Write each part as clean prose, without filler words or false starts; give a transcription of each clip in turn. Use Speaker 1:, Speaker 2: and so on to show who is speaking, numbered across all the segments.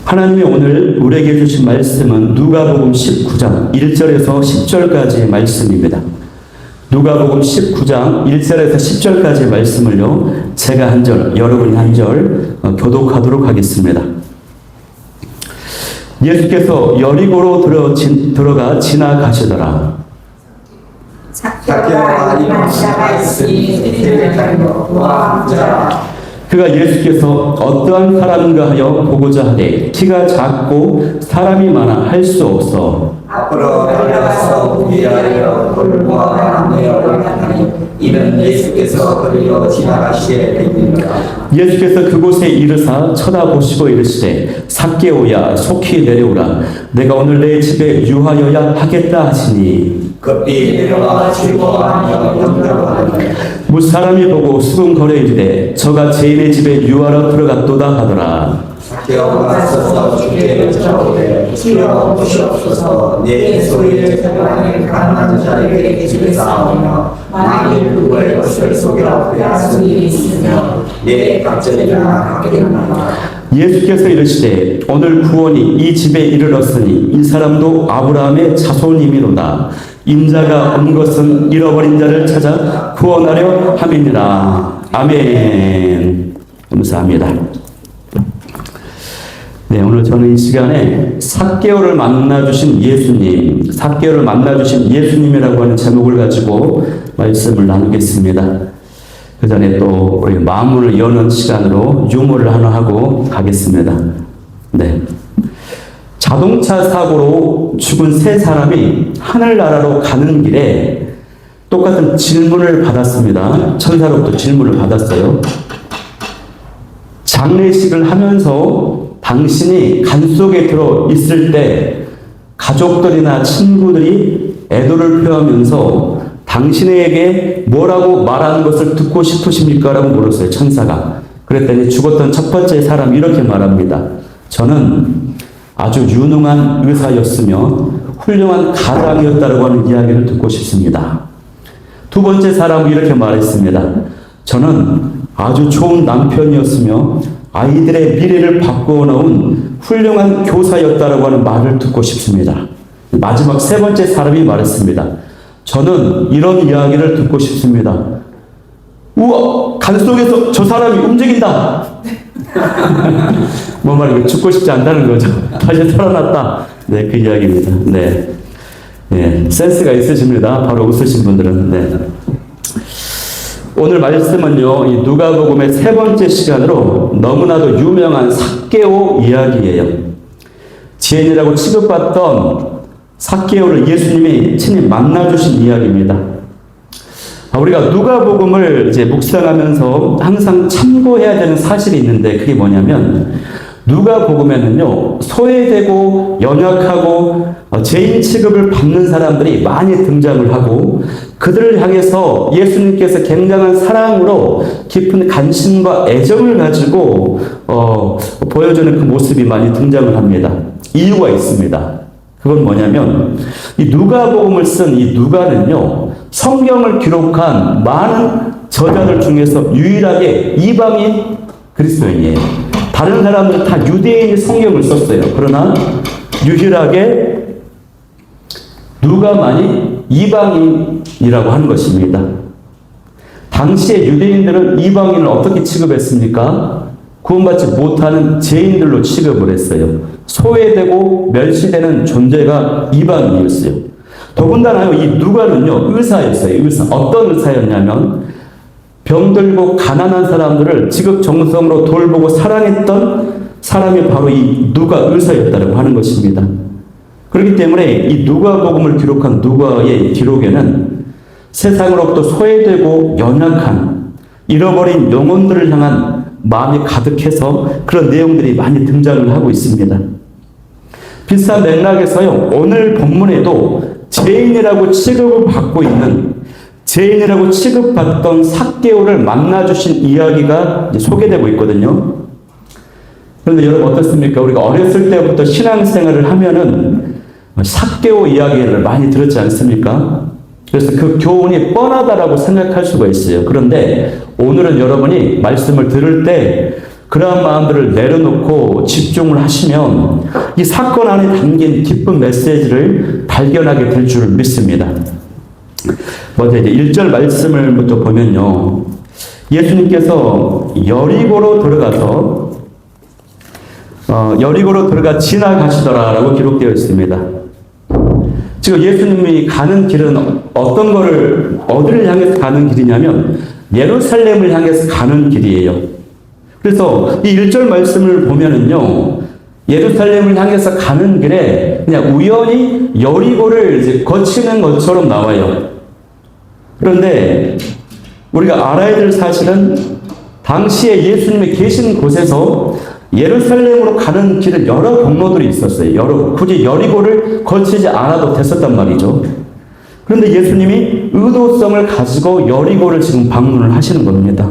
Speaker 1: 하나님이 오늘 우리에게 주신 말씀은 누가복음 19장 1절에서 10절까지의 말씀입니다. 누가복음 19장 1절에서 10절까지의 말씀을요, 제가 한 절, 여러분이 한 절 교독하도록 하겠습니다. 예수께서 여리고로 들어가 지나가시더라.
Speaker 2: 삭개오가 이런 자가 있으니 세례자로 그와 앉아라.
Speaker 1: 그가 예수께서 어떠한 사람인가 하여 보고자 하되 키가 작고 사람이 많아 할 수 없어
Speaker 2: 앞으로 달려가서 위하여 돌보아 내어 올라가니 이는 예수께서 그리로 지나가시게 됩니다.
Speaker 1: 예수께서 그곳에 이르사 쳐다보시고 이르시되 삭개오야 속히 내려오라 내가 오늘 내 집에 유하여야 하겠다 하시니
Speaker 2: 급히 내려와 즐거워하며 영접하니
Speaker 1: 무사람이 보고 수군거려 이르되 저가 죄인의 집에 유하러 들어갔도다 하더라.
Speaker 2: 삭개오가 서서 주께 여짜오되 주여 보시옵소서 내 소유의 절반을 가난한 자에게 주겠사오며 만일 그의 것을 속여 빼앗은 일이 있으면 내 갑절이나 갚겠나이다.
Speaker 1: 예수께서 이르시되 오늘 구원이 이 집에 이르렀으니 이 사람도 아브라함의 자손이미로다. 인자가 온 것은 잃어버린 자를 찾아 구원하려 함이니라. 아멘. 감사합니다. 네, 오늘 저는 이 시간에 삭개오를 만나주신 예수님, 삭개오를 만나주신 예수님이라고 하는 제목을 가지고 말씀을 나누겠습니다. 그 전에 또 우리 마음을 여는 시간으로 유머를 하나 하고 가겠습니다. 네. 자동차 사고로 죽은 세 사람이 하늘나라로 가는 길에 똑같은 질문을 받았습니다. 천사로부터 질문을 받았어요. 장례식을 하면서 당신이 간 속에 들어 있을 때 가족들이나 친구들이 애도를 표하면서 당신에게 뭐라고 말하는 것을 듣고 싶으십니까? 라고 물었어요. 천사가. 그랬더니 죽었던 첫 번째 사람이 이렇게 말합니다. 저는 아주 유능한 의사였으며 훌륭한 가장이었다고 하는 이야기를 듣고 싶습니다. 두 번째 사람은 이렇게 말했습니다. 저는 아주 좋은 남편이었으며 아이들의 미래를 바꾸어 놓은 훌륭한 교사였다고 하는 말을 듣고 싶습니다. 마지막 세 번째 사람이 말했습니다. 저는 이런 이야기를 듣고 싶습니다. 우와, 간 속에서 저 사람이 움직인다. 뭐 말이에요? 죽고 싶지 않다는 거죠. 다시 살아났다. 네, 그 이야기입니다. 네. 네, 센스가 있으십니다. 바로 웃으신 분들은. 네. 오늘 말씀은요, 이 누가복음의 세 번째 시간으로 너무나도 유명한 삭개오 이야기예요. 지혜인이라고 취급받던 삭개오를 예수님이 친히 만나주신 이야기입니다. 우리가 누가복음을 이제 묵상하면서 항상 참고해야 되는 사실이 있는데 그게 뭐냐면 누가복음에는요, 소외되고 연약하고 죄인 취급을 받는 사람들이 많이 등장을 하고 그들을 향해서 예수님께서 굉장한 사랑으로 깊은 관심과 애정을 가지고 보여주는 그 모습이 많이 등장을 합니다. 이유가 있습니다. 그건 뭐냐면 이 누가복음을 쓴 이 누가는요, 성경을 기록한 많은 저자들 중에서 유일하게 이방인 그리스도인이에요. 다른 사람들은 다 유대인이 성경을 썼어요. 그러나 유일하게 누가만이 이방인이라고 하는 것입니다. 당시에 유대인들은 이방인을 어떻게 취급했습니까? 구원받지 못하는 죄인들로 취급을 했어요. 소외되고 멸시되는 존재가 이방인이었어요. 더군다나 이 누가는요, 의사였어요. 의사. 어떤 의사였냐면 병들고 가난한 사람들을 지극정성으로 돌보고 사랑했던 사람이 바로 이 누가 의사였다고 하는 것입니다. 그렇기 때문에 이 누가복음을 기록한 누가의 기록에는 세상으로부터 소외되고 연약한 잃어버린 영혼들을 향한 마음이 가득해서 그런 내용들이 많이 등장을 하고 있습니다. 비슷한 맥락에서요, 오늘 본문에도 죄인이라고 취급을 받고 있는 죄인이라고 취급받던 삭개오를 만나주신 이야기가 소개되고 있거든요. 그런데 여러분 어떻습니까? 우리가 어렸을 때부터 신앙생활을 하면은 삭개오 이야기를 많이 들었지 않습니까? 그래서 그 교훈이 뻔하다라고 생각할 수가 있어요. 그런데 오늘은 여러분이 말씀을 들을 때 그러한 마음들을 내려놓고 집중을 하시면 이 사건 안에 담긴 기쁜 메시지를 발견하게 될 줄 믿습니다. 먼저 이제 1절 말씀을 먼저 보면요. 예수님께서 여리고로 들어가 지나가시더라라고 기록되어 있습니다. 지금 예수님이 가는 길은 어디를 향해서 가는 길이냐면 예루살렘을 향해서 가는 길이에요. 그래서 이 1절 말씀을 보면은요, 예루살렘을 향해서 가는 길에 그냥 우연히 여리고를 이제 거치는 것처럼 나와요. 그런데 우리가 알아야 될 사실은 당시에 예수님이 계신 곳에서 예루살렘으로 가는 길은 여러 경로들이 있었어요. 굳이 여리고를 거치지 않아도 됐었단 말이죠. 그런데 예수님이 의도성을 가지고 여리고를 지금 방문을 하시는 겁니다.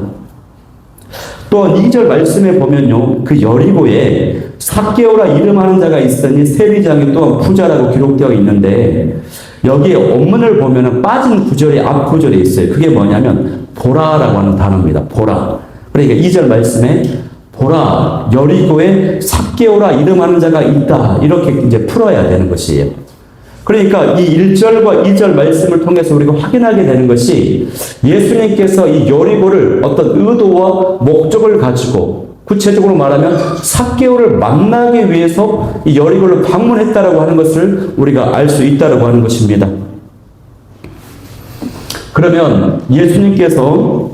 Speaker 1: 또한 2절 말씀에 보면요, 그 여리고에 삭개오라 이름하는 자가 있으니 세리장이 또한 부자라고 기록되어 있는데, 여기에 원문을 보면은 빠진 구절이 앞 구절에 있어요. 그게 뭐냐면 보라라고 하는 단어입니다. 보라. 그러니까 2절 말씀에 보라, 여리고에 삭개오라 이름하는 자가 있다, 이렇게 이제 풀어야 되는 것이에요. 그러니까 이 1절과 2절 말씀을 통해서 우리가 확인하게 되는 것이 예수님께서 이 여리고를 어떤 의도와 목적을 가지고, 구체적으로 말하면 삭개오를 만나기 위해서 이 여리고를 방문했다라고 하는 것을 우리가 알 수 있다라고 하는 것입니다. 그러면 예수님께서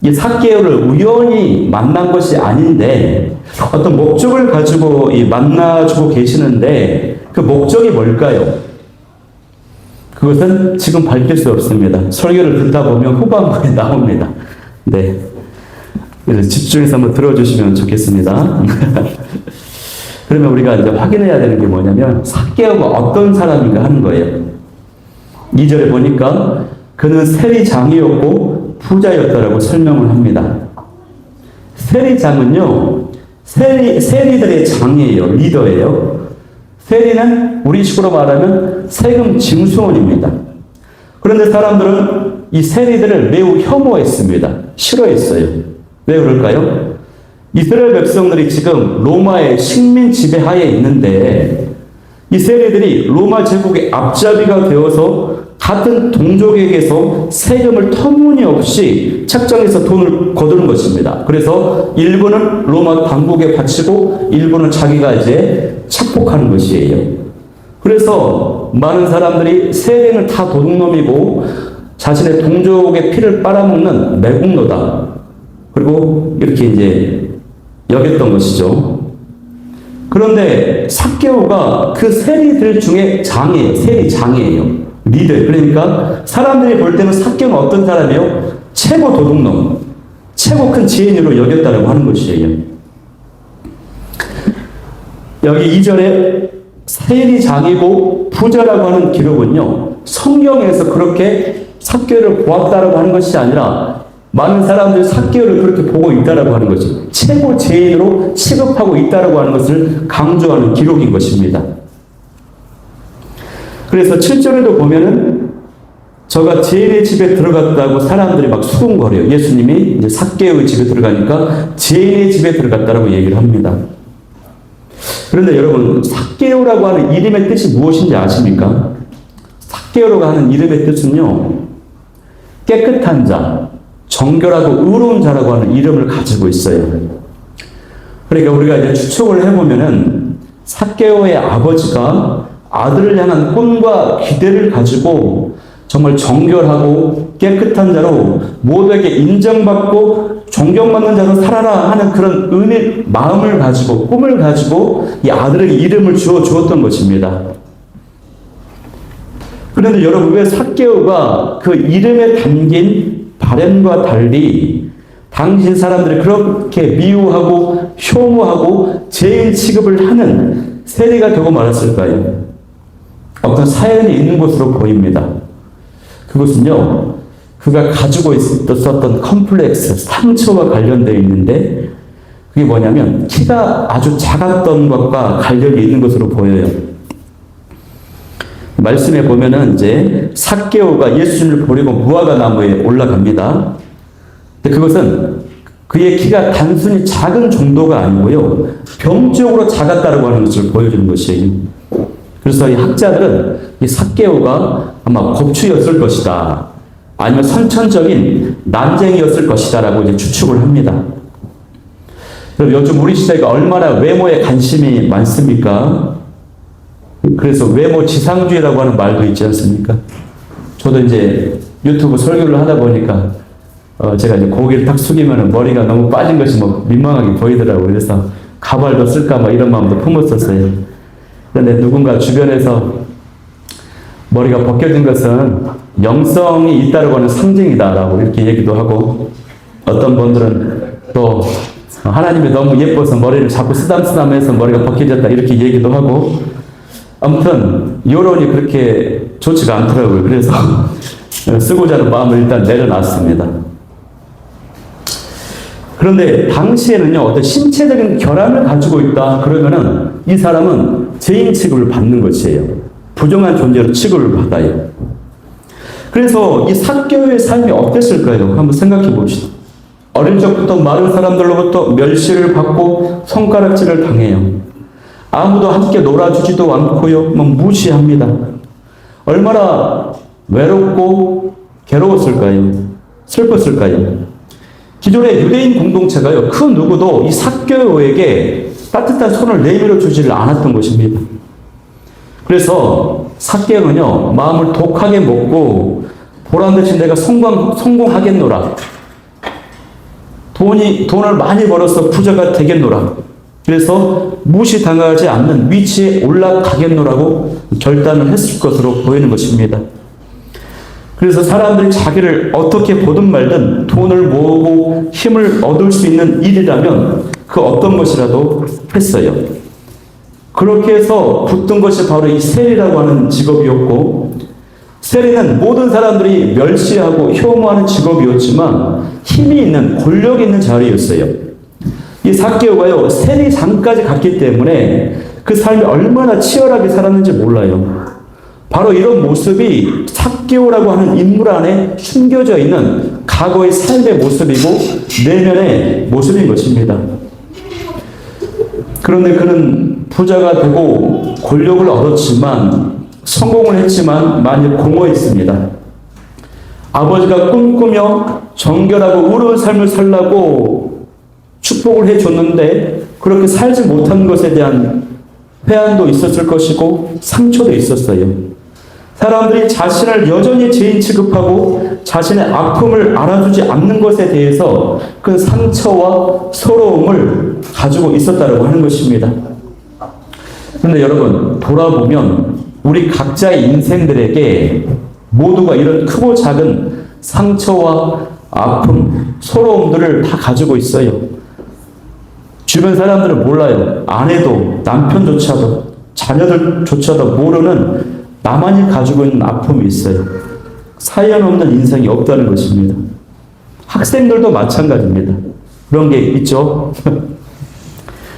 Speaker 1: 이 삭개오를 우연히 만난 것이 아닌데 어떤 목적을 가지고 만나주고 계시는데, 그 목적이 뭘까요? 그것은 지금 밝힐 수 없습니다. 설교를 듣다 보면 후반부에 나옵니다. 네. 그래서 집중해서 한번 들어주시면 좋겠습니다. 그러면 우리가 이제 확인해야 되는 게 뭐냐면 삭개오가 어떤 사람인가 하는 거예요. 2절에 보니까 그는 세리장이었고 부자였다라고 설명을 합니다. 세리장은요, 세리들의 장이에요. 리더예요. 세리는 우리식으로 말하면 세금 징수원입니다. 그런데 사람들은 이 세리들을 매우 혐오했습니다. 싫어했어요. 왜 그럴까요? 이스라엘 백성들이 지금 로마의 식민 지배하에 있는데 이 세리들이 로마 제국의 앞잡이가 되어서 같은 동족에게서 세금을 터무니없이 책정해서 돈을 거두는 것입니다. 그래서 일부는 로마 당국에 바치고 일부는 자기가 이제 착복하는 것이에요. 그래서 많은 사람들이 세리는 다 도둑놈이고 자신의 동족의 피를 빨아먹는 매국노다, 그리고 이렇게 이제 여겼던 것이죠. 그런데 삭개오가 그 세리들 중에 장이에요. 세리장이에요. 리더. 그러니까 사람들이 볼 때는 삭개오는 어떤 사람이에요? 최고 도둑놈, 최고 큰 지혜인으로 여겼다라고 하는 것이에요. 여기 2절에 세리장이고 부자라고 하는 기록은요, 성경에서 그렇게 삭개오를 보았다라고 하는 것이 아니라 많은 사람들이 삭개오를 그렇게 보고 있다라고 하는 것이 최고 죄인으로 취급하고 있다라고 하는 것을 강조하는 기록인 것입니다. 그래서 7절에도 보면은 저가 죄인의 집에 들어갔다고 사람들이 막 수군거려요. 예수님이 이제 삭개오의 집에 들어가니까 죄인의 집에 들어갔다라고 얘기를 합니다. 그런데 여러분, 삭개오라고 하는 이름의 뜻이 무엇인지 아십니까? 삭개오라고 하는 이름의 뜻은요, 깨끗한 자, 정결하고 의로운 자라고 하는 이름을 가지고 있어요. 그러니까 우리가 이제 추측을 해보면은 삭개오의 아버지가 아들을 향한 꿈과 기대를 가지고 정말 정결하고 깨끗한 자로 모두에게 인정받고 존경받는 자로 살아라 하는 그런 마음을 가지고, 꿈을 가지고 이 아들에게 이름을 주었던 것입니다. 그런데 여러분, 왜 삭개오가 그 이름에 담긴 바램과 달리 당시 사람들이 그렇게 미워하고 혐오하고 죄인 취급을 하는 세리가 되고 말았을까요? 어떤 사연이 있는 것으로 보입니다. 그것은요, 그가 가지고 있었던 컴플렉스, 상처와 관련되어 있는데, 그게 뭐냐면 키가 아주 작았던 것과 관련이 있는 것으로 보여요. 말씀에 보면은 이제 삭개오가 예수님을 보려고 무화과 나무에 올라갑니다. 근데 그것은 그의 키가 단순히 작은 정도가 아니고요. 병적으로 작았다고 하는 것을 보여주는 것이에요. 그래서 이 학자들은 이 삭개오가 아마 겁추였을 것이다. 아니면 선천적인 난쟁이였을 것이다. 라고 이제 추측을 합니다. 그럼 요즘 우리 시대가 얼마나 외모에 관심이 많습니까? 그래서 외모 지상주의라고 하는 말도 있지 않습니까? 저도 이제 유튜브 설교를 하다 보니까 제가 이제 고개를 탁 숙이면 머리가 너무 빠진 것이 뭐 민망하게 보이더라고요. 그래서 가발도 쓸까 뭐 이런 마음도 품었었어요. 그런데 누군가 주변에서 머리가 벗겨진 것은 영성이 있다고 하는 상징이다라고 이렇게 얘기도 하고, 어떤 분들은 또 하나님이 너무 예뻐서 머리를 자꾸 쓰담쓰담해서 머리가 벗겨졌다 이렇게 얘기도 하고, 아무튼 여론이 그렇게 좋지가 않더라고요. 그래서 쓰고자 하는 마음을 일단 내려놨습니다. 그런데 당시에는요, 어떤 신체적인 결함을 가지고 있다 그러면은 이 사람은 죄인 취급을 받는 것이에요. 부정한 존재로 취급을 받아요. 그래서 이 삭개오의 삶이 어땠을까요? 한번 생각해 봅시다. 어릴 적부터 많은 사람들로부터 멸시를 받고 손가락질을 당해요. 아무도 함께 놀아주지도 않고요, 무시합니다. 얼마나 외롭고 괴로웠을까요? 슬펐을까요? 기존의 유대인 공동체가요, 그 누구도 이 삭개오에게 따뜻한 손을 내밀어 주지를 않았던 것입니다. 그래서 삭개오는요, 마음을 독하게 먹고 보란듯이 내가 성공하겠노라. 돈을 많이 벌어서 부자가 되겠노라. 그래서 무시당하지 않는 위치에 올라가겠노라고 결단을 했을 것으로 보이는 것입니다. 그래서 사람들이 자기를 어떻게 보든 말든 돈을 모으고 힘을 얻을 수 있는 일이라면 그 어떤 것이라도 했어요. 그렇게 해서 붙은 것이 바로 이 세리라고 하는 직업이었고, 세리는 모든 사람들이 멸시하고 혐오하는 직업이었지만 힘이 있는, 권력이 있는 자리였어요. 이 삭개오가요, 세리장까지 갔기 때문에 그 삶이 얼마나 치열하게 살았는지 몰라요. 바로 이런 모습이 삭개오라고 하는 인물 안에 숨겨져 있는 과거의 삶의 모습이고 내면의 모습인 것입니다. 그런데 그는 부자가 되고 권력을 얻었지만, 성공을 했지만 많이 공허했습니다. 아버지가 꿈꾸며 정결하고 의로운 삶을 살라고 축복을 해줬는데 그렇게 살지 못한 것에 대한 회한도 있었을 것이고 상처도 있었어요. 사람들이 자신을 여전히 죄인 취급하고 자신의 아픔을 알아주지 않는 것에 대해서 그 상처와 서러움을 가지고 있었다고 하는 것입니다. 그런데 여러분, 돌아보면 우리 각자의 인생들에게 모두가 이런 크고 작은 상처와 아픔, 서러움들을 다 가지고 있어요. 주변 사람들은 몰라요. 아내도, 남편조차도, 자녀들조차도 모르는 나만이 가지고 있는 아픔이 있어요. 사연 없는 인생이 없다는 것입니다. 학생들도 마찬가지입니다. 그런 게 있죠.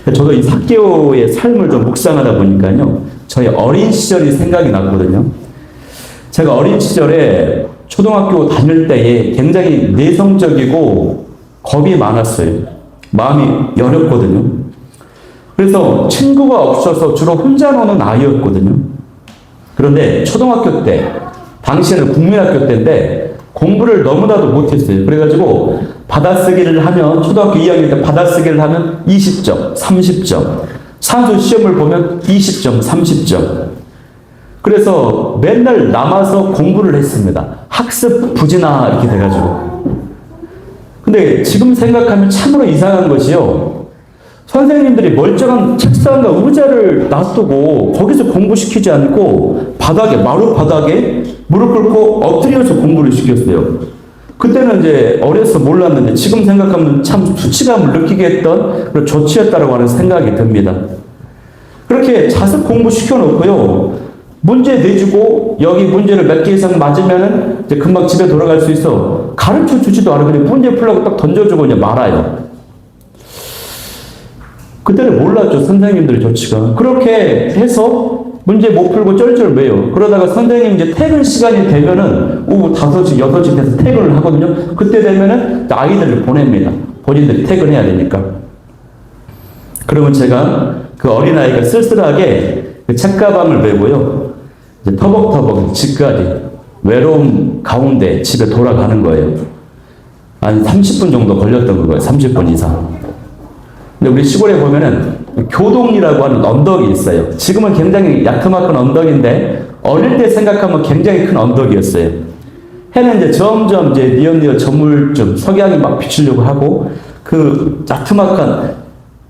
Speaker 1: 저도 이 삭개오의 삶을 좀 묵상하다 보니까요, 저희 어린 시절이 생각이 났거든요. 제가 어린 시절에 초등학교 다닐 때에 굉장히 내성적이고 겁이 많았어요. 마음이 여렸거든요. 그래서 친구가 없어서 주로 혼자 노는 아이였거든요. 그런데 초등학교 때, 당시에는 국민학교 때인데 공부를 너무나도 못했어요. 그래가지고 받아쓰기를 하면, 초등학교 2학년 때 받아쓰기를 하면 20점, 30점, 산수 시험을 보면 20점, 30점. 그래서 맨날 남아서 공부를 했습니다. 학습 부진아 이렇게 돼가지고. 근데 지금 생각하면 참으로 이상한 것이요, 선생님들이 멀쩡한 책상과 의자를 놔두고 거기서 공부시키지 않고 바닥에, 마루 바닥에 무릎 꿇고 엎드려서 공부를 시켰어요. 그때는 이제 어려서 몰랐는데 지금 생각하면 참 수치감을 느끼게 했던 그런 조치였다고 하는 생각이 듭니다. 그렇게 자습 공부 시켜놓고요, 문제 내주고 여기 문제를 몇 개 이상 맞으면은 이제 금방 집에 돌아갈 수 있어. 가르쳐 주지도 않아. 그냥 문제 풀라고 딱 던져주고 그냥 말아요. 그때는 몰랐죠, 선생님들의 조치가. 그렇게 해서 문제 못 풀고 쩔쩔 매요. 그러다가 선생님 이제 퇴근 시간이 되면은 오후 5시, 6시 돼서 퇴근을 하거든요. 그때 되면은 아이들을 보냅니다. 본인들이 퇴근해야 되니까. 그러면 제가 그 어린아이가 쓸쓸하게 그 책가방을 메고요. 이제 터벅터벅 집까지 외로움 가운데 집에 돌아가는 거예요. 한 30분 정도 걸렸던 거예요. 30분 이상. 근데 우리 시골에 보면은 교동이라고 하는 언덕이 있어요. 지금은 굉장히 야트막한 언덕인데 어릴 때 생각하면 굉장히 큰 언덕이었어요. 해는 이제 점점 이제 뉘엿뉘엿 저물쯤 석양이 막 비추려고 하고 그 야트막한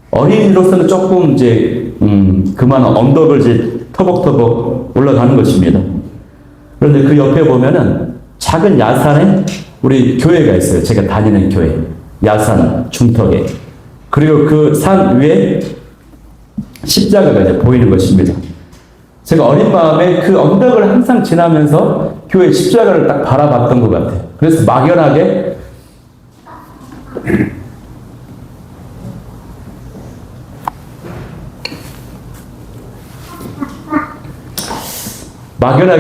Speaker 1: 어린이로서는 조금 이제 그만한 언덕을 이제 터벅터벅 올라가는 것입니다. 그런데 그 옆에 보면은 작은 야산에 우리 교회가 있어요. 제가 다니는 교회. 야산 중턱에. 그리고 그 산 위에 십자가가 이제 보이는 것입니다. 제가 어린 마음에 그 언덕을 항상 지나면서 교회 십자가를 딱 바라봤던 것 같아요. 그래서 막연하게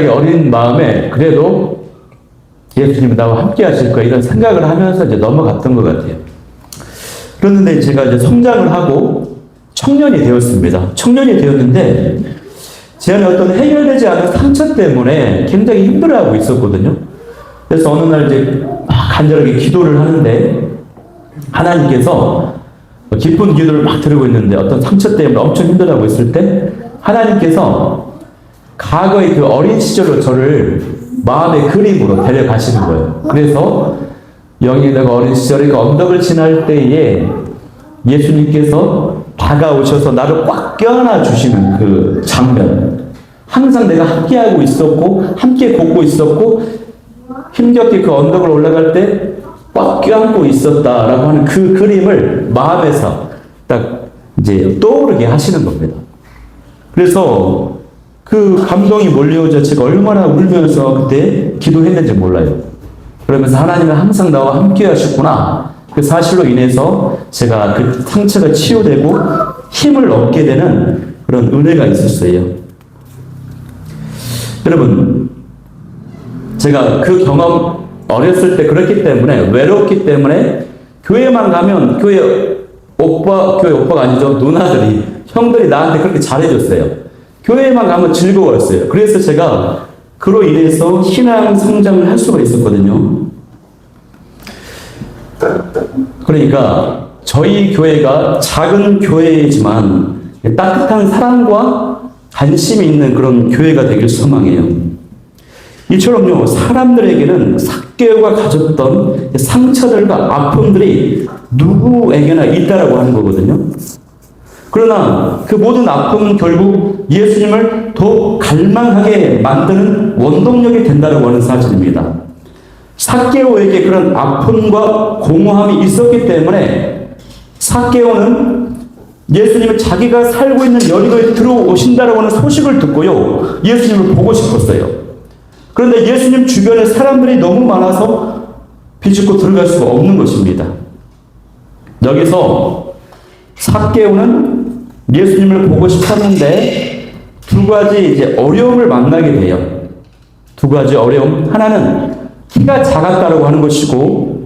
Speaker 1: 어린 마음에 그래도 예수님이 나와 함께 하실 거야 이런 생각을 하면서 이제 넘어갔던 것 같아요. 그런데 제가 이제 성장을 하고 청년이 되었습니다. 청년이 되었는데 제 안에 어떤 해결되지 않은 상처 때문에 굉장히 힘들어하고 있었거든요. 그래서 어느 날 이제 간절하게 기도를 하는데 하나님께서 깊은 기도를 막 드리고 있는데 어떤 상처 때문에 엄청 힘들어하고 있을 때 하나님께서 과거의 그 어린 시절로 저를 마음의 그림으로 데려가시는 거예요. 그래서 영이 내가 어린 시절에 그 언덕을 지날 때에 예수님께서 다가오셔서 나를 꽉 껴안아 주시는 그 장면. 항상 내가 함께하고 있었고 함께 걷고 있었고 힘겹게 그 언덕을 올라갈 때 꽉 껴안고 있었다라고 하는 그 그림을 마음에서 딱 이제 떠오르게 하시는 겁니다. 그래서 그 감동이 몰려오자 제가 얼마나 울면서 그때 기도했는지 몰라요. 그러면서 하나님은 항상 나와 함께 하셨구나. 그 사실로 인해서 제가 그 상처가 치유되고 힘을 얻게 되는 그런 은혜가 있었어요. 여러분, 제가 그 경험 어렸을 때 그렇기 때문에 외롭기 때문에 교회만 가면 교회 오빠가 아니죠. 누나들이, 형들이 나한테 그렇게 잘해줬어요. 교회만 가면 즐거웠어요. 그래서 제가 그로 인해서 신앙 성장을 할 수가 있었거든요. 그러니까 저희 교회가 작은 교회이지만 따뜻한 사랑과 관심이 있는 그런 교회가 되길 소망해요. 이처럼요, 사람들에게는 삭개오가 가졌던 상처들과 아픔들이 누구에게나 있다라고 하는 거거든요. 그러나 그 모든 아픔은 결국 예수님을 더 갈망하게 만드는 원동력이 된다고 하는 사실입니다. 삭개오에게 그런 아픔과 공허함이 있었기 때문에 삭개오는 예수님을 자기가 살고 있는 여리고에 들어오신다라고 하는 소식을 듣고요, 예수님을 보고 싶었어요. 그런데 예수님 주변에 사람들이 너무 많아서 비집고 들어갈 수가 없는 것입니다. 여기서 삭개오는 예수님을 보고 싶었는데 두 가지 이제 어려움을 만나게 돼요. 두 가지 어려움. 하나는 키가 작았다라고 하는 것이고,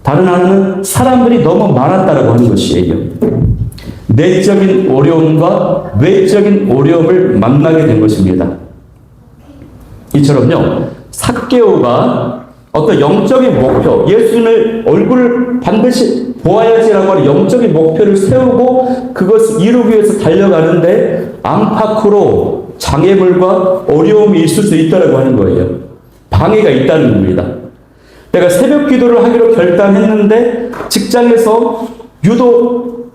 Speaker 1: 다른 하나는 사람들이 너무 많았다라고 하는 것이에요. 내적인 어려움과 외적인 어려움을 만나게 된 것입니다. 이처럼요, 삭개오가 어떤 영적인 목표, 예수님의 얼굴을 반드시 보아야지라고 하는 영적인 목표를 세우고 그것을 이루기 위해서 달려가는데 안팎으로 장애물과 어려움이 있을 수 있다고 하는 거예요. 방해가 있다는 겁니다. 내가 새벽 기도를 하기로 결단했는데 직장에서 유독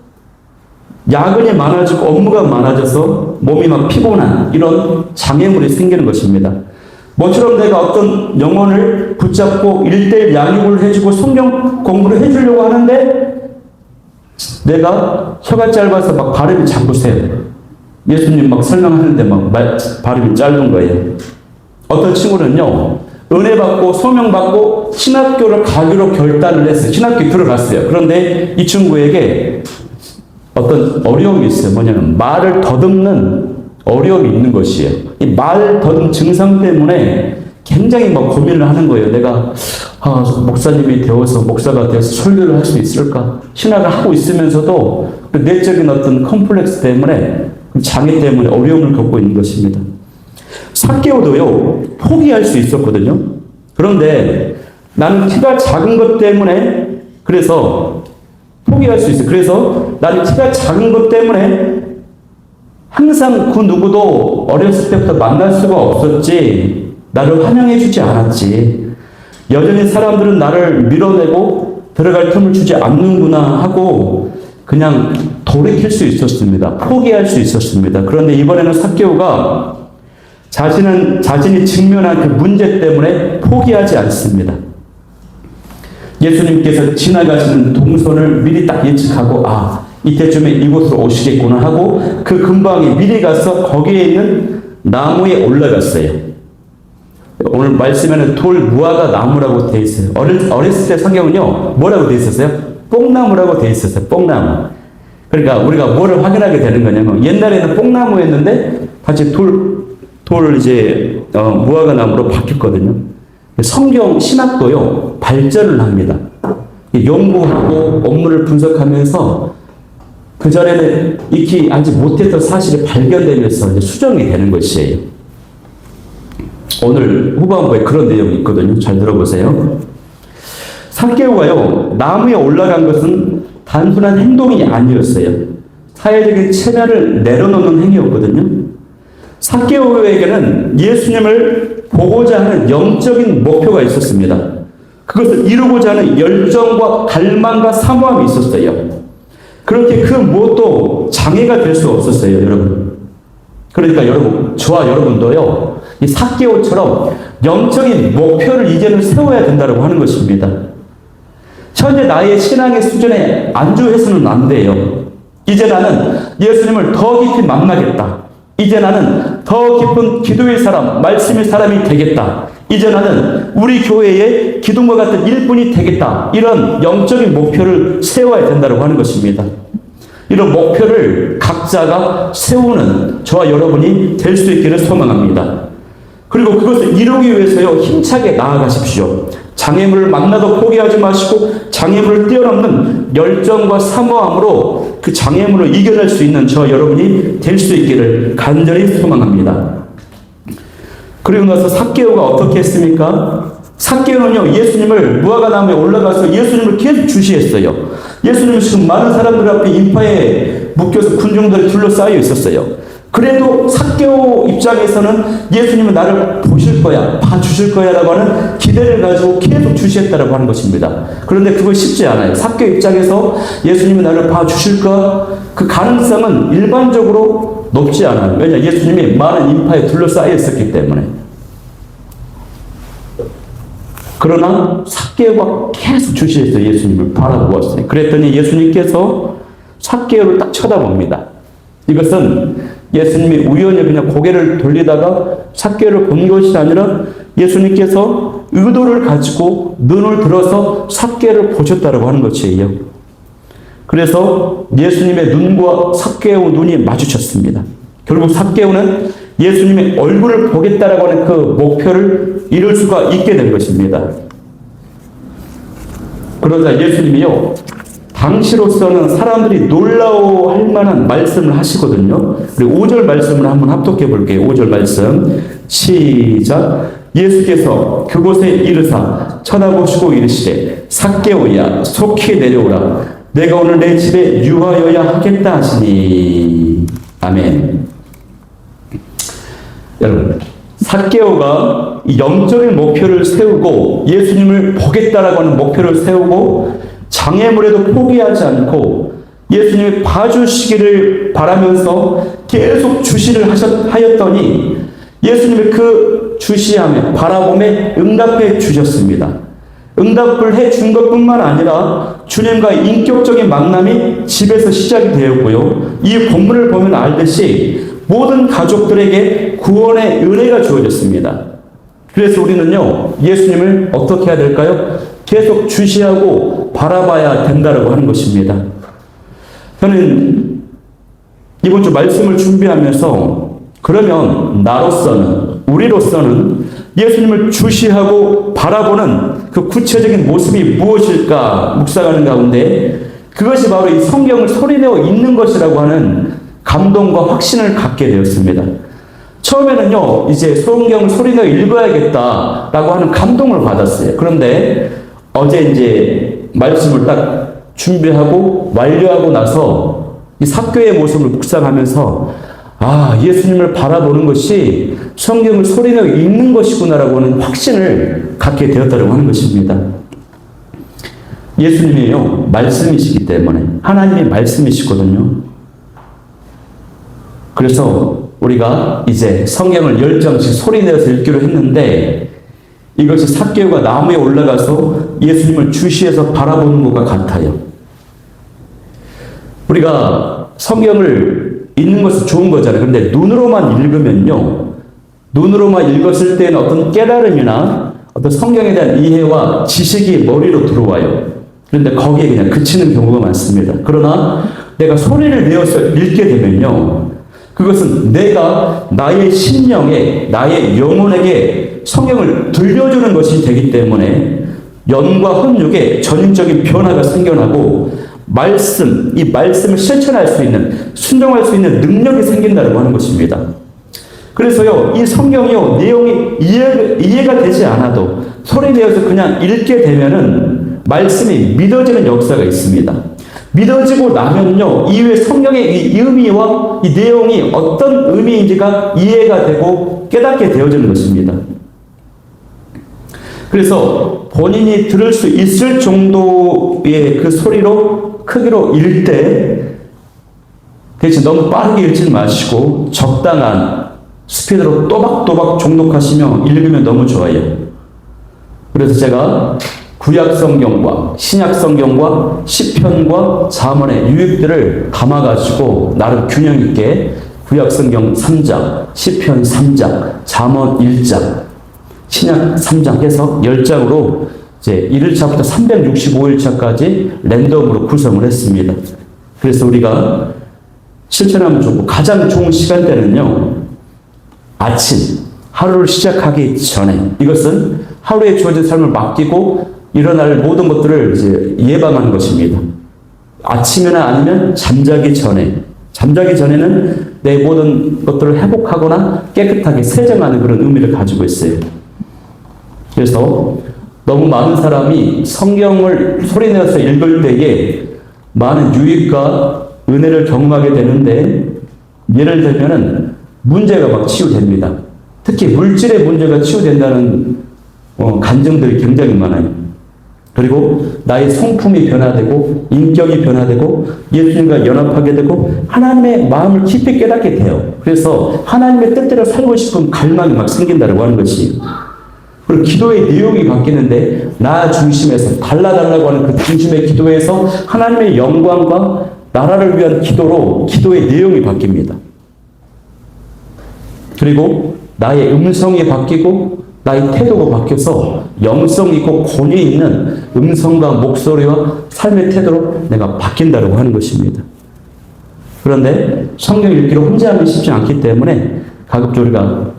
Speaker 1: 야근이 많아지고 업무가 많아져서 몸이 막 피곤한 이런 장애물이 생기는 것입니다. 모처럼 내가 어떤 영혼을 붙잡고 1:1 양육을 해주고 성경 공부를 해주려고 하는데 내가 혀가 짧아서 막 발음이 자꾸 새요. 예수님 막 설명하는데 막 발음이 짧은 거예요. 어떤 친구는요, 은혜 받고 소명 받고 신학교를 가기로 결단을 했어요. 신학교에 들어갔어요. 그런데 이 친구에게 어떤 어려움이 있어요. 뭐냐면 말을 더듬는 어려움이 있는 것이에요. 이 말 더듬 증상 때문에 굉장히 막 고민을 하는 거예요. 내가 목사님이 되어서 목사가 돼서 설교를 할 수 있을까? 신학을 하고 있으면서도 그 내적인 어떤 컴플렉스 때문에 장애 때문에 어려움을 겪고 있는 것입니다. 삭개오도요 포기할 수 있었거든요. 그런데 나는 키가 작은 것 때문에 그래서 포기할 수 있어. 그래서 나는 키가 작은 것 때문에 항상 그 누구도 어렸을 때부터 만날 수가 없었지. 나를 환영해 주지 않았지. 여전히 사람들은 나를 밀어내고 들어갈 틈을 주지 않는구나 하고 그냥 돌이킬 수 있었습니다. 포기할 수 있었습니다. 그런데 이번에는 삭개오가 자신이 직면한 그 문제 때문에 포기하지 않습니다. 예수님께서 지나가시는 동선을 미리 딱 예측하고 이때쯤에 이곳으로 오시겠구나 하고 그 근방에 미리 가서 거기에 있는 나무에 올라갔어요. 오늘 말씀에는 돌 무화과 나무라고 되어 있어요. 어렸을 때 성경은요 뭐라고 되어 있었어요? 뽕나무라고 되어 있었어요. 뽕나무. 그러니까 우리가 뭐를 확인하게 되는 거냐면 옛날에는 뽕나무였는데 다시 무화과 나무로 바뀌었거든요. 성경 신학도요 발전을 합니다. 연구하고 업무를 분석하면서 그 전에는 익히 알지 못했던 사실이 발견되면서 이제 수정이 되는 것이에요. 오늘 후반부에 그런 내용이 있거든요. 잘 들어보세요. 삭개오가요 나무에 올라간 것은 단순한 행동이 아니었어요. 사회적인 체면을 내려놓는 행위였거든요. 삭개오에게는 예수님을 보고자 하는 영적인 목표가 있었습니다. 그것을 이루고자 하는 열정과 갈망과 사모함이 있었어요. 그렇게 그 무엇도 장애가 될 수 없었어요, 여러분. 그러니까 여러분, 저와 여러분도요, 이 삭개오처럼 영적인 목표를 이제는 세워야 된다고 하는 것입니다. 현재 나의 신앙의 수준에 안주해서는 안 돼요. 이제 나는 예수님을 더 깊이 만나겠다. 이제 나는 더 깊은 기도의 사람, 말씀의 사람이 되겠다. 이제 나는 우리 교회의 기둥과 같은 일꾼이 되겠다. 이런 영적인 목표를 세워야 된다고 하는 것입니다. 이런 목표를 각자가 세우는 저와 여러분이 될 수 있기를 소망합니다. 그리고 그것을 이루기 위해서요, 힘차게 나아가십시오. 장애물을 만나도 포기하지 마시고 장애물을 뛰어넘는 열정과 사모함으로 그 장애물을 이겨낼 수 있는 저 여러분이 될 수 있기를 간절히 소망합니다. 그리고 나서 삭개오가 어떻게 했습니까? 삭개오는요 예수님을 무화과 나무에 올라가서 예수님을 계속 주시했어요. 예수님은 지금 많은 사람들 앞에 인파에 묶여서 군중들이 둘러싸여 있었어요. 그래도 삭개오 입장에서는 예수님은 나를 보실 거야, 봐주실 거야 라고 하는 기대를 가지고 계속 주시했다라고 하는 것입니다. 그런데 그거 쉽지 않아요. 삭개오 입장에서 예수님이 나를 봐주실까? 그 가능성은 일반적으로 높지 않아요. 왜냐? 예수님이 많은 인파에 둘러싸여 있었기 때문에. 그러나 삭개오가 계속 주시했어요. 예수님을 바라보았어요. 그랬더니 예수님께서 삭개오를 딱 쳐다봅니다. 이것은 예수님이 우연히 그냥 고개를 돌리다가 삭개오를 본 것이 아니라 예수님께서 의도를 가지고 눈을 들어서 삭개오를 보셨다고 하는 것이에요. 그래서 예수님의 눈과 삭개오 눈이 마주쳤습니다. 결국 삭개오는 예수님의 얼굴을 보겠다라고 하는 그 목표를 이룰 수가 있게 된 것입니다. 그러자 예수님이요, 당시로서는 사람들이 놀라워할 만한 말씀을 하시거든요. 그리고 5절 말씀을 한번 합독해 볼게요. 5절 말씀 시작. 예수께서 그곳에 이르사 쳐다보시고 이르시되 삭개오야 속히 내려오라. 내가 오늘 내 집에 유하여야 하겠다 하시니. 아멘. 여러분, 삭개오가 영적인 목표를 세우고 예수님을 보겠다라고 하는 목표를 세우고 장애물에도 포기하지 않고 예수님이 봐주시기를 바라면서 계속 주시를 하였더니 예수님이 그 주시함에 바라봄에 응답해 주셨습니다. 응답을 해 준 것뿐만 아니라 주님과의 인격적인 만남이 집에서 시작이 되었고요. 이 본문을 보면 알듯이 모든 가족들에게 구원의 은혜가 주어졌습니다. 그래서 우리는요, 예수님을 어떻게 해야 될까요? 계속 주시하고 바라봐야 된다고 하는 것입니다. 저는 이번 주 말씀을 준비하면서 그러면 나로서는, 우리로서는 예수님을 주시하고 바라보는 그 구체적인 모습이 무엇일까 묵상하는 가운데 그것이 바로 이 성경을 소리내어 읽는 것이라고 하는 감동과 확신을 갖게 되었습니다. 처음에는요, 이제 성경을 소리내어 읽어야겠다라고 하는 감동을 받았어요. 그런데 어제 이제 말씀을 딱 준비하고 완료하고 나서 이 사교의 모습을 묵상하면서 예수님을 바라보는 것이 성경을 소리내어 읽는 것이구나라고 하는 확신을 갖게 되었다고 하는 것입니다. 예수님이요, 말씀이시기 때문에 하나님이 말씀이시거든요. 그래서 우리가 이제 성경을 10장씩 소리내어서 읽기로 했는데 이것이 삭개오가 나무에 올라가서 예수님을 주시해서 바라보는 것과 같아요. 우리가 성경을 읽는 것은 좋은 거잖아요. 그런데 눈으로만 읽으면요, 눈으로만 읽었을 때는 어떤 깨달음이나 어떤 성경에 대한 이해와 지식이 머리로 들어와요. 그런데 거기에 그냥 그치는 경우가 많습니다. 그러나 내가 소리를 내어서 읽게 되면요, 그것은 내가 나의 심령에, 나의 영혼에게 성경을 들려주는 것이 되기 때문에 영과 혼육에 전인적인 변화가 생겨나고 이 말씀을 실천할 수 있는, 순종할 수 있는 능력이 생긴다고 하는 것입니다. 그래서요, 이 성경이요, 내용이 이해가 되지 않아도 소리 내어서 그냥 읽게 되면은 말씀이 믿어지는 역사가 있습니다. 믿어지고 나면요, 이후에 성경의 이 의미와 이 내용이 어떤 의미인지가 이해가 되고 깨닫게 되어지는 것입니다. 그래서 본인이 들을 수 있을 정도의 그 소리로, 크기로 읽을 때 대신 너무 빠르게 읽지 마시고 적당한 스피드로 또박또박 종독하시며 읽으면 너무 좋아요. 그래서 제가 구약 성경과 신약 성경과 시편과 잠언의 유익들을 담아가지고 나름 균형 있게 구약 성경 3장, 시편 3장, 잠언 1장, 신약 3장 해서 10장으로 이제 1일차부터 365일차까지 랜덤으로 구성을 했습니다. 그래서 우리가 실천하면 좋고 가장 좋은 시간대는요, 아침, 하루를 시작하기 전에. 이것은 하루에 주어진 삶을 맡기고 일어날 모든 것들을 이제 예방하는 것입니다. 아침이나 아니면 잠자기 전에. 잠자기 전에는 내 모든 것들을 회복하거나 깨끗하게 세정하는 그런 의미를 가지고 있어요. 그래서 너무 많은 사람이 성경을 소리내어서 읽을 때에 많은 유익과 은혜를 경험하게 되는데, 예를 들면은 문제가 막 치유됩니다. 특히 물질의 문제가 치유된다는 간증들이 굉장히 많아요. 그리고 나의 성품이 변화되고 인격이 변화되고 예수님과 연합하게 되고 하나님의 마음을 깊이 깨닫게 돼요. 그래서 하나님의 뜻대로 살고 싶은 갈망이 막 생긴다고 하는 것이. 그리고 기도의 내용이 바뀌는데 나 중심에서 달라달라고 하는 그 중심의 기도에서 하나님의 영광과 나라를 위한 기도로 기도의 내용이 바뀝니다. 그리고 나의 음성이 바뀌고 나의 태도가 바뀌어서 영성 있고 권위 있는 음성과 목소리와 삶의 태도로 내가 바뀐다고 하는 것입니다. 그런데 성경 읽기를 혼자 하면 쉽지 않기 때문에 가급적 우리가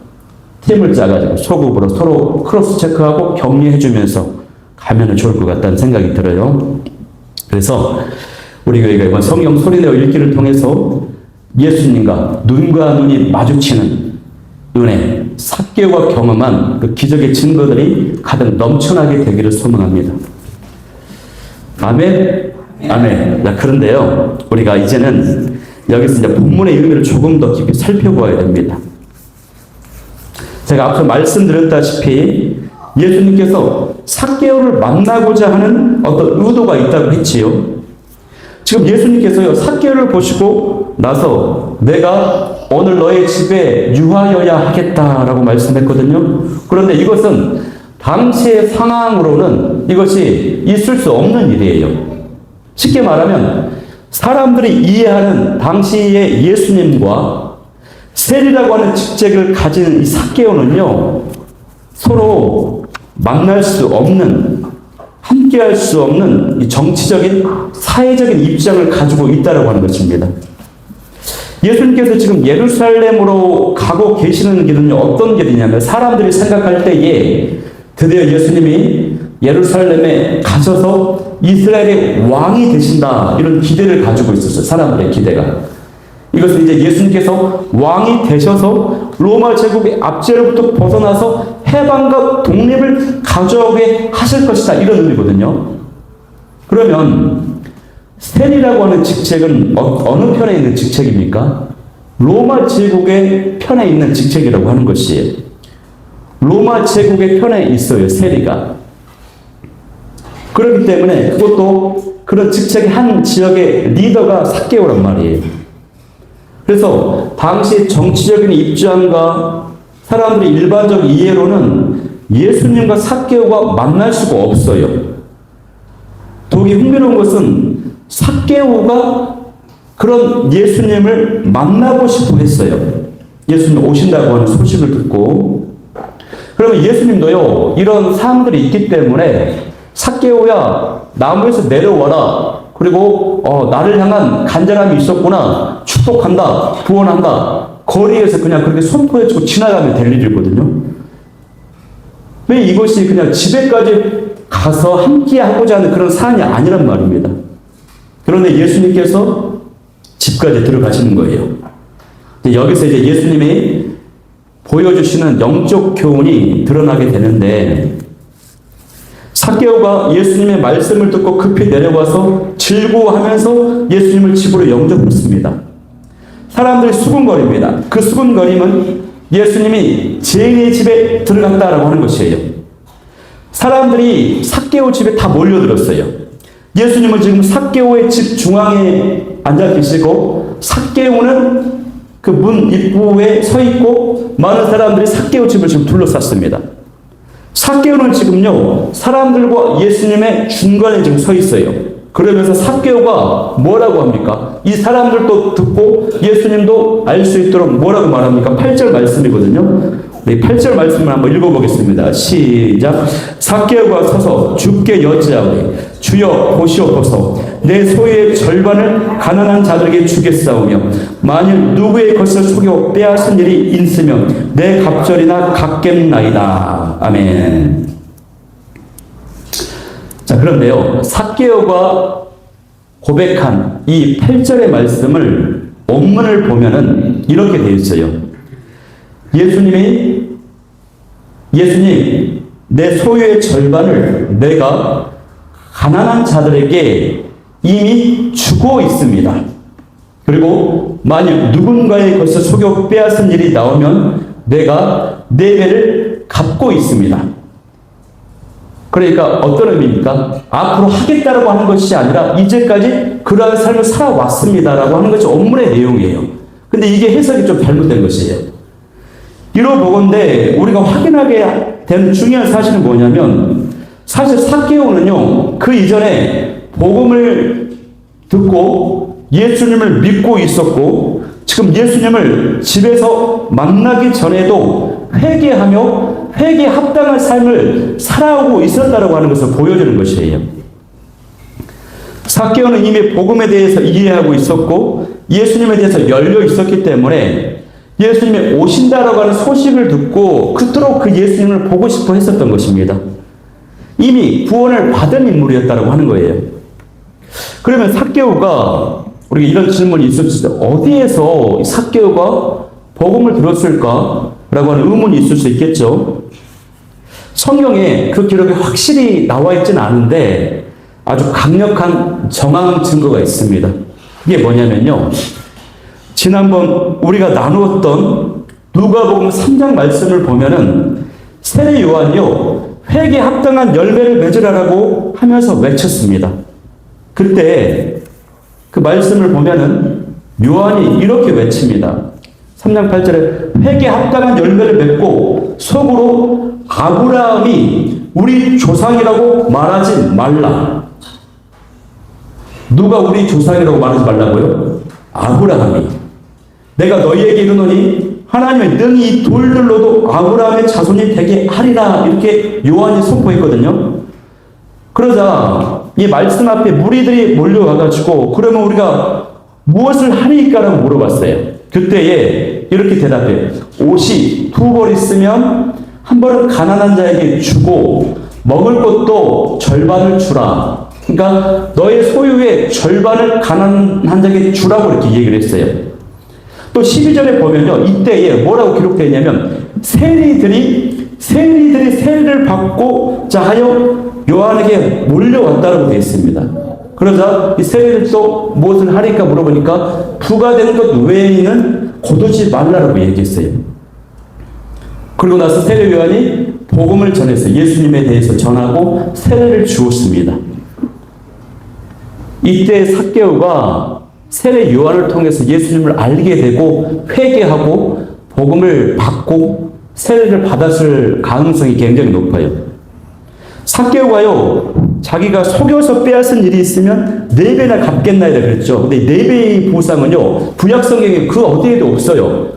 Speaker 1: 팀을 짜가지고 소급으로 서로 크로스 체크하고 격려해주면서 가면 좋을 것 같다는 생각이 들어요. 그래서 우리 교회가 이번 성경 소리내어 읽기를 통해서 예수님과 눈과 눈이 마주치는 은혜, 삭개오가 경험한 그 기적의 증거들이 가득 넘쳐나게 되기를 소망합니다. 아멘? 아멘. 그런데요, 우리가 이제는 여기서 이제 본문의 의미를 조금 더 깊이 살펴보아야 됩니다. 제가 앞서 말씀드렸다시피 예수님께서 삭개오를 만나고자 하는 어떤 의도가 있다고 했지요. 지금 예수님께서요, 삭개오를 보시고 나서 내가 오늘 너의 집에 유하여야 하겠다라고 말씀했거든요. 그런데 이것은 당시의 상황으로는 이것이 있을 수 없는 일이에요. 쉽게 말하면 사람들이 이해하는 당시의 예수님과 세리라고 하는 직책을 가진 이 삭개오는요, 서로 만날 수 없는, 함께할 수 없는 이 정치적인, 사회적인 입장을 가지고 있다라고 하는 것입니다. 예수님께서 지금 예루살렘으로 가고 계시는 길은 어떤 길이냐면 사람들이 생각할 때에 드디어 예수님이 예루살렘에 가셔서 이스라엘의 왕이 되신다 이런 기대를 가지고 있었어요. 사람들의 기대가. 이것은 이제 예수님께서 왕이 되셔서 로마 제국의 압제로부터 벗어나서 해방과 독립을 가져오게 하실 것이다 이런 의미거든요. 그러면 세리라고 하는 직책은 어느 편에 있는 직책입니까? 로마 제국의 편에 있는 직책이라고 하는 것이에요. 로마 제국의 편에 있어요, 세리가. 그렇기 때문에 그것도 그런 직책의 한 지역의 리더가 삭개오란 말이에요. 그래서 당시 정치적인 입장과 사람들의 일반적 이해로는 예수님과 삭개오가 만날 수가 없어요. 더욱이 흥미로운 것은 삭개오가 그런 예수님을 만나고 싶어 했어요. 예수님 오신다고 하는 소식을 듣고. 그러면 예수님도요, 이런 사람들이 있기 때문에 삭개오야, 나무에서 내려와라. 그리고 나를 향한 간절함이 있었구나. 축복한다. 구원한다. 거리에서 그냥 그렇게 선포해주고 지나가면 될 일이거든요. 왜 이것이 그냥 집에까지 가서 함께 하고자 하는 그런 사안이 아니란 말입니다. 그런데 예수님께서 집까지 들어가시는 거예요. 여기서 이제 예수님이 보여주시는 영적 교훈이 드러나게 되는데, 삭개오가 예수님의 말씀을 듣고 급히 내려와서 즐거워하면서 예수님을 집으로 영접했습니다. 사람들이 수군거립니다. 그 수군거림은 예수님이 죄인의 집에 들어갔다라고 하는 것이에요. 사람들이 삭개오 집에 다 몰려들었어요. 예수님은 지금 삭개오의 집 중앙에 앉아 계시고 삭개오는 그 문 입구에 서 있고 많은 사람들이 삭개오 집을 지금 둘러쌌습니다. 삭개오는 지금요, 사람들과 예수님의 중간에 지금 서 있어요. 그러면서 삭개오가 뭐라고 합니까? 이 사람들도 듣고 예수님도 알 수 있도록 뭐라고 말합니까? 8절 말씀이거든요. 네, 8절 말씀을 한번 읽어보겠습니다. 시작. 삭개오가 서서 주께 여짜오되 주여 보시옵소서. 내 소유의 절반을 가난한 자들에게 주겠사오며 만일 누구의 것을 속여 빼앗은 일이 있으면 내 갑절이나 갚겠나이다. 아멘. 자, 그런데요, 삭개오가 고백한 이 8절의 말씀을 원문을 보면은 이렇게 되어 있어요. 예수님, 내 소유의 절반을 내가 가난한 자들에게 이미 주고 있습니다. 그리고 만일 누군가의 것을 속여 빼앗은 일이 나오면 내가 네 배를 갚고 있습니다. 그러니까 어떤 의미입니까? 앞으로 하겠다라고 하는 것이 아니라 이제까지 그러한 삶을 살아왔습니다라고 하는 것이 원문의 내용이에요. 근데 이게 해석이 좀 잘못된 것이에요. 이로 보건대 우리가 확인하게 된 중요한 사실은 뭐냐면, 사실 삭개오는요, 그 이전에 복음을 듣고 예수님을 믿고 있었고, 지금 예수님을 집에서 만나기 전에도 회개하며 회개에 합당한 삶을 살아오고 있었다라고 하는 것을 보여주는 것이에요. 삭개오는 이미 복음에 대해서 이해하고 있었고 예수님에 대해서 열려 있었기 때문에 예수님이 오신다라고 하는 소식을 듣고 그토록 그 예수님을 보고 싶어 했었던 것입니다. 이미 구원을 받은 인물이었다라고 하는 거예요. 그러면 삭개오가, 우리가 이런 질문이 있을 수 있어요. 어디에서 삭개오가 복음을 들었을까라고 하는 의문이 있을 수 있겠죠. 성경에 그 기록이 확실히 나와 있지는 않은데 아주 강력한 정황 증거가 있습니다. 이게 뭐냐면요, 지난번 우리가 나누었던 누가복음 3장 말씀을 보면은 세례 요한이요, 회개에 합당한 열매를 맺으라고 하면서 외쳤습니다. 그때 그 말씀을 보면은 요한이 이렇게 외칩니다. 3장 8절에 회개에 합당한 열매를 맺고 속으로 아브라함이 우리 조상이라고 말하지 말라. 누가 우리 조상이라고 말하지 말라고요? 아브라함이. 내가 너희에게 이르노니 하나님의 능히 이 돌들로도 아브라함의 자손이 되게 하리라. 이렇게 요한이 선포했거든요. 그러자 이 말씀 앞에 무리들이 몰려와가지고 그러면 우리가 무엇을 하리까라고 물어봤어요. 그때에 이렇게 대답해요. 옷이 2벌 있으면 한 벌은 가난한 자에게 주고 먹을 것도 절반을 주라. 그러니까 너의 소유의 절반을 가난한 자에게 주라고 이렇게 얘기를 했어요. 또 12절에 보면요. 이때에 뭐라고 기록되어 있냐면 세리들이 세리를 받고자 하여 요한에게 몰려왔다라고 되어 있습니다. 그러자 이 세리들도 무엇을 하니까 물어보니까 부과되는 것 외에는 거두지 말라라고 얘기했어요. 그리고 나서 세례 요한이 복음을 전해서 예수님에 대해서 전하고 세례를 주었습니다. 이때 삭개오가 세례 요한을 통해서 예수님을 알게 되고 회개하고 복음을 받고 세례를 받았을 가능성이 굉장히 높아요. 삭개오가요, 자기가 속여서 빼앗은 일이 있으면 4배나 갚겠나 이라 그랬죠. 근데 4배의 보상은요, 구약 성경에 그 어디에도 없어요.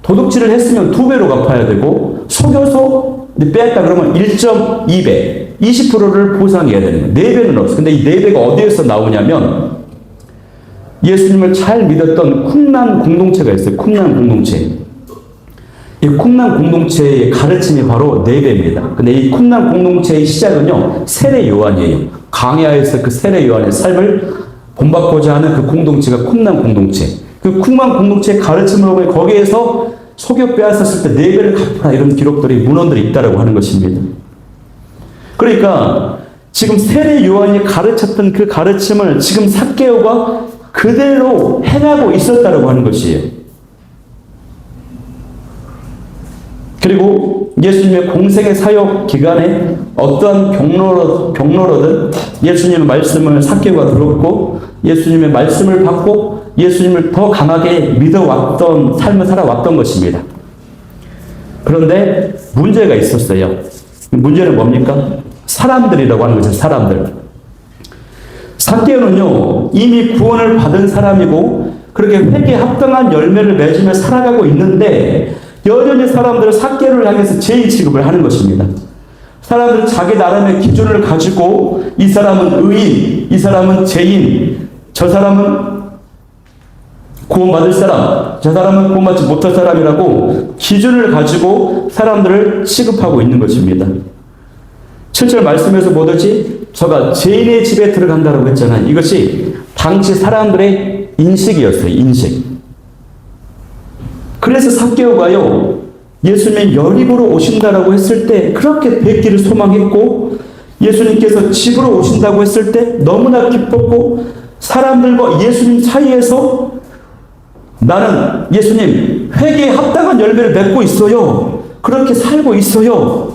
Speaker 1: 도둑질을 했으면 2배로 갚아야 되고, 속여서 빼앗다 그러면 1.2배, 20%를 보상해야 되는 거예요. 4배는 없어. 근데 이 4배가 어디에서 나오냐면, 예수님을 잘 믿었던 쿰란 공동체가 있어요. 쿰란 공동체. 이 쿰란 공동체의 가르침이 바로 4배입니다. 근데 이 쿰란 공동체의 시작은요, 세례 요한이에요. 광야에서 그 세례 요한의 삶을 본받고자 하는 그 공동체가 쿰란 공동체. 그 쿰란 공동체의 가르침을 보면 거기에서 속여 빼앗았을 때 4배를 갚아라 이런 기록들이 문헌들이 있다라고 하는 것입니다. 그러니까 지금 세례 요한이 가르쳤던 그 가르침을 지금 삭개오가 그대로 행하고 있었다라고 하는 것이에요. 그리고 예수님의 공생의 사역 기간에 어떠한 경로로든 예수님의 말씀을 삭개오가 들었고 예수님의 말씀을 받고 예수님을 더 강하게 믿어왔던 삶을 살아왔던 것입니다. 그런데 문제가 있었어요. 문제는 뭡니까? 사람들이라고 하는 거죠. 사람들. 삭개오는요, 이미 구원을 받은 사람이고 그렇게 회개에 합당한 열매를 맺으며 살아가고 있는데 여전히 사람들은 삭개오를 향해서 죄인 취급을 하는 것입니다. 사람들은 자기 나름의 기준을 가지고 이 사람은 의인, 이 사람은 죄인, 저 사람은 구원받을 사람, 저 사람은 구원받지 못할 사람이라고 기준을 가지고 사람들을 취급하고 있는 것입니다. 7절 말씀에서 뭐든지 저가 죄인의 집에 들어간다고 했잖아요. 이것이 당시 사람들의 인식이었어요. 인식. 그래서 삭개오가요, 예수님의 여리고로 오신다라고 했을 때 그렇게 뵙기를 소망했고 예수님께서 집으로 오신다고 했을 때 너무나 기뻤고 사람들과 예수님 사이에서 나는 예수님 회개에 합당한 열매를 맺고 있어요. 그렇게 살고 있어요.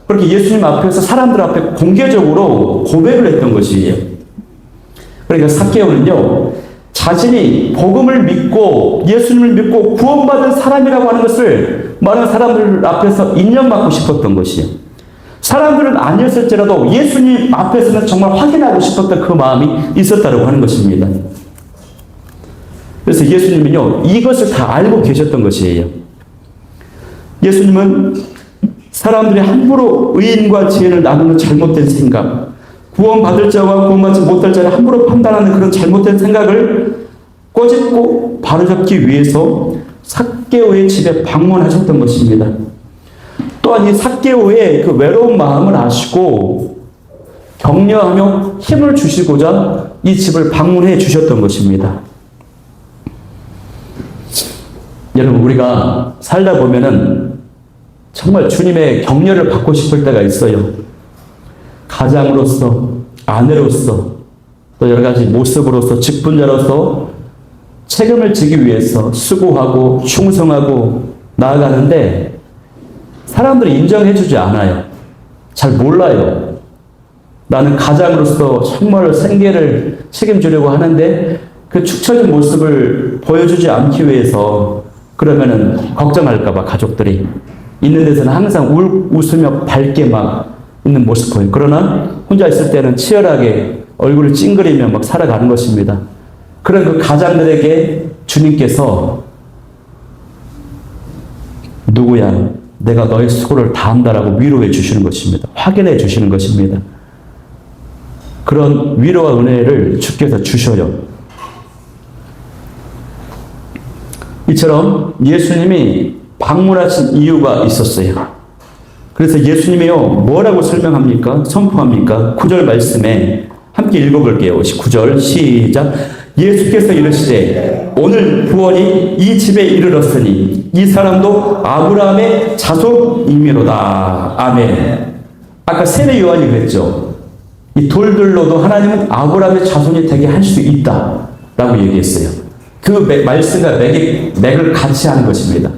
Speaker 1: 그렇게 예수님 앞에서 사람들 앞에 공개적으로 고백을 했던 것이에요. 그러니까 삭개오는요, 자신이 복음을 믿고 예수님을 믿고 구원받은 사람이라고 하는 것을 많은 사람들 앞에서 인정받고 싶었던 것이에요. 사람들은 아니었을지라도 예수님 앞에서는 정말 확인하고 싶었던 그 마음이 있었다고 하는 것입니다. 그래서 예수님은요, 이것을 다 알고 계셨던 것이에요. 예수님은 사람들이 함부로 의인과 죄인을 나누는 잘못된 생각, 구원받을 자와 구원받지 못할 자를 함부로 판단하는 그런 잘못된 생각을 꼬집고 바로잡기 위해서 삭개오의 집에 방문하셨던 것입니다. 또한 이 삭개오의 그 외로운 마음을 아시고 격려하며 힘을 주시고자 이 집을 방문해 주셨던 것입니다. 여러분, 우리가 살다 보면은 정말 주님의 격려를 받고 싶을 때가 있어요. 가장으로서, 아내로서, 또 여러 가지 모습으로서, 직분자로서 책임을 지기 위해서 수고하고 충성하고 나아가는데 사람들이 인정해주지 않아요. 잘 몰라요. 나는 가장으로서 정말 생계를 책임지려고 하는데 그 축 처진 모습을 보여주지 않기 위해서 그러면은 걱정할까봐 가족들이 있는 데서는 항상 웃으며 밝게 막 있는 모습 보여요. 그러나 혼자 있을 때는 치열하게 얼굴을 찡그리며 막 살아가는 것입니다. 그런 그 가장들에게 주님께서 누구야? 내가 너의 수고를 다 한다라고 위로해 주시는 것입니다. 확인해 주시는 것입니다. 그런 위로와 은혜를 주께서 주셔요. 이처럼 예수님이 방문하신 이유가 있었어요. 그래서 예수님이요, 뭐라고 설명합니까? 선포합니까? 9절 말씀에 함께 읽어볼게요. 9절 시작. 예수께서 이르시되 오늘 구원이 이 집에 이르렀으니 이 사람도 아브라함의 자손이미로다. 아멘. 아까 세례 요한이 그랬죠. 이 돌들로도 하나님은 아브라함의 자손이 되게 할 수 있다 라고 얘기했어요. 그 말씀과 맥을 같이 하는 것입니다.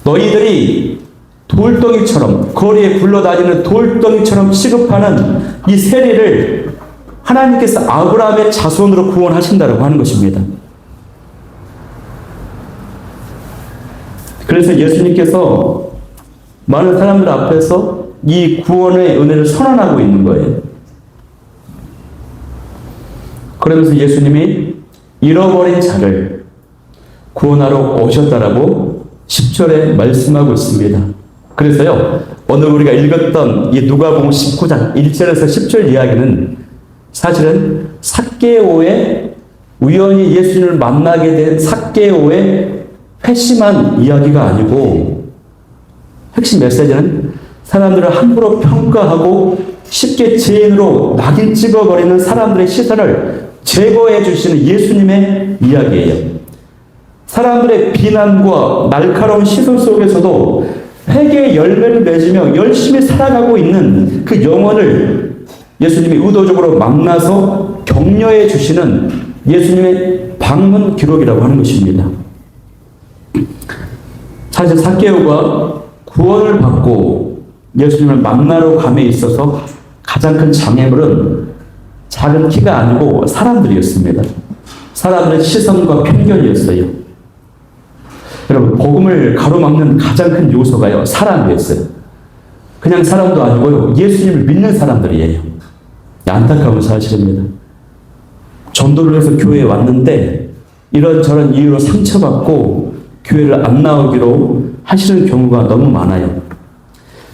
Speaker 1: 너희들이 돌덩이처럼, 거리에 굴러다니는 돌덩이처럼 취급하는 이 세리를 하나님께서 아브라함의 자손으로 구원하신다고 하는 것입니다. 그래서 예수님께서 많은 사람들 앞에서 이 구원의 은혜를 선언하고 있는 거예요. 그러면서 예수님이 잃어버린 자를 구원하러 오셨다라고 10절에 말씀하고 있습니다. 그래서요, 오늘 우리가 읽었던 이 누가복음 19장 1절에서 10절 이야기는 사실은 삭개오의 우연히 예수님을 만나게 된 삭개오의 회심한 이야기가 아니고 핵심 메시지는 사람들을 함부로 평가하고 쉽게 죄인으로 낙인 찍어버리는 사람들의 시선을 제거해 주시는 예수님의 이야기예요. 사람들의 비난과 날카로운 시선 속에서도 회개의 열매를 맺으며 열심히 살아가고 있는 그 영혼을 예수님이 의도적으로 만나서 격려해 주시는 예수님의 방문 기록이라고 하는 것입니다. 사실 삭개오가 구원을 받고 예수님을 만나러 감에 있어서 가장 큰 장애물은 작은 키가 아니고 사람들이었습니다. 사람들의 시선과 편견이었어요. 여러분, 복음을 가로막는 가장 큰 요소가요, 사람이었어요. 그냥 사람도 아니고요, 예수님을 믿는 사람들이에요. 안타까운 사실입니다. 전도를 해서 교회에 왔는데 이런저런 이유로 상처받고 교회를 안 나오기로 하시는 경우가 너무 많아요.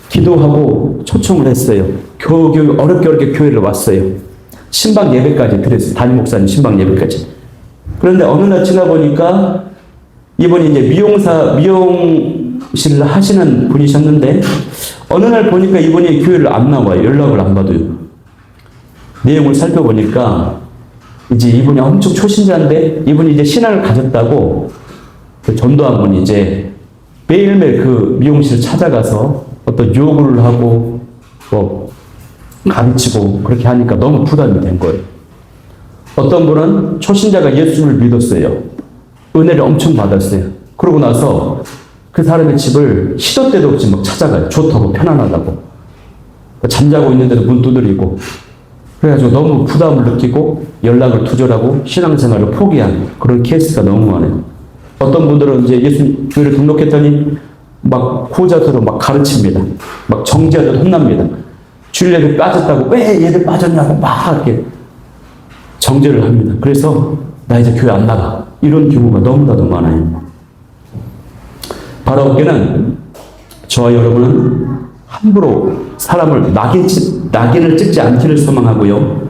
Speaker 1: 기도하고 초청을 했어요. 겨우 어렵게 교회를 왔어요. 신방 예배까지 드렸어요. 담임 목사님 신방 예배까지. 그런데 어느 날 지나보니까 이분이 이제 미용실을 하시는 분이셨는데 어느 날 보니까 이분이 교회를 안 나와요. 연락을 안 받아요. 내용을 살펴보니까 이제 이분이 엄청 초신자인데 이분이 이제 신앙을 가졌다고 그 전도한 분이 이제 매일매일 그 미용실을 찾아가서 어떤 요구를 하고 뭐 가르치고 그렇게 하니까 너무 부담이 된 거예요. 어떤 분은 초신자가 예수님을 믿었어요. 은혜를 엄청 받았어요. 그러고 나서 그 사람의 집을 시도 때도 없이 막 찾아가요. 좋다고 편안하다고. 잠자고 있는데도 문 두드리고. 그래가지고 너무 부담을 느끼고 연락을 두절하고 신앙생활을 포기한 그런 케이스가 너무 많아요. 어떤 분들은 이제 예수님 교회를 등록했더니 막 고자들로 막 가르칩니다. 막 정죄하듯 혼납니다. 주일예배 빠졌다고 왜 얘들 빠졌냐고 막 이렇게 정죄를 합니다. 그래서 나 이제 교회 안 나가. 이런 경우가 너무나도 많아요. 바라옵기는 저와 여러분은 함부로 사람을 낙인을 찍지 않기를 소망하고요.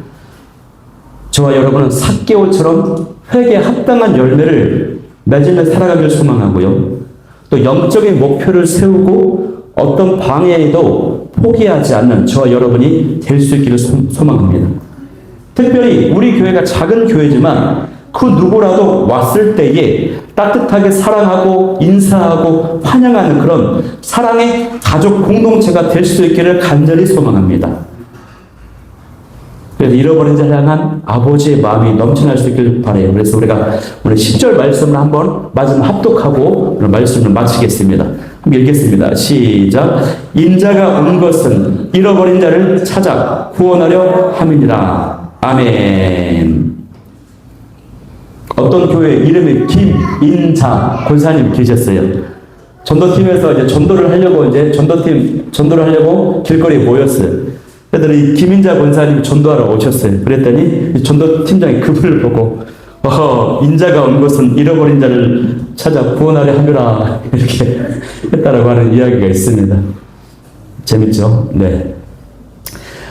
Speaker 1: 저와 여러분은 삭개오처럼 회개에 합당한 열매를 맺으며 살아가기를 소망하고요. 또 영적인 목표를 세우고 어떤 방해에도 포기하지 않는 저와 여러분이 될 수 있기를 소망합니다. 특별히 우리 교회가 작은 교회지만 그 누구라도 왔을 때에 따뜻하게 사랑하고 인사하고 환영하는 그런 사랑의 가족 공동체가 될 수 있기를 간절히 소망합니다. 그래서 잃어버린 자를 향한 아버지의 마음이 넘쳐날 수 있기를 바라요. 그래서 우리가 오늘 10절 말씀을 한번 마지막 합독하고 오늘 말씀을 마치겠습니다. 한번 읽겠습니다. 시작. 인자가 온 것은 잃어버린 자를 찾아 구원하려 함이니라. 아멘. 어떤 교회 이름이 김인자 권사님 계셨어요. 전도팀에서 이제 전도를 하려고 길거리에 모였어요. 그랬더니 김인자 권사님이 전도하러 오셨어요. 그랬더니 전도팀장이 그분을 보고 인자가 온 것은 잃어버린 자를 찾아 구원하려 함이라 이렇게 했다라고 하는 이야기가 있습니다. 재밌죠? 네.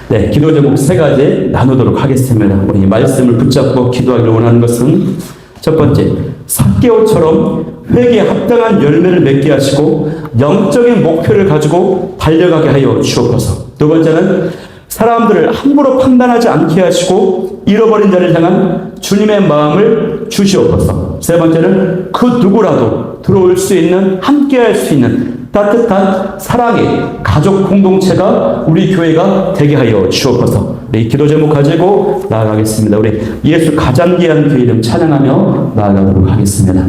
Speaker 1: 네, 기도 제목 3가지 나누도록 하겠습니다. 우리 말씀을 붙잡고 기도하기를 원하는 것은 첫 번째, 삭개오처럼 회개에 합당한 열매를 맺게 하시고 영적인 목표를 가지고 달려가게 하여 주옵소서. 두 번째는 사람들을 함부로 판단하지 않게 하시고 잃어버린 자를 향한 주님의 마음을 주시옵소서. 세 번째는 그 누구라도 들어올 수 있는, 함께할 수 있는 따뜻한 사랑의 가족 공동체가 우리 교회가 되게 하여 주옵소서. 이 기도 제목 가지고 나아가겠습니다. 우리 예수 가장 귀한 교회 이름 찬양하며 나아가도록 하겠습니다.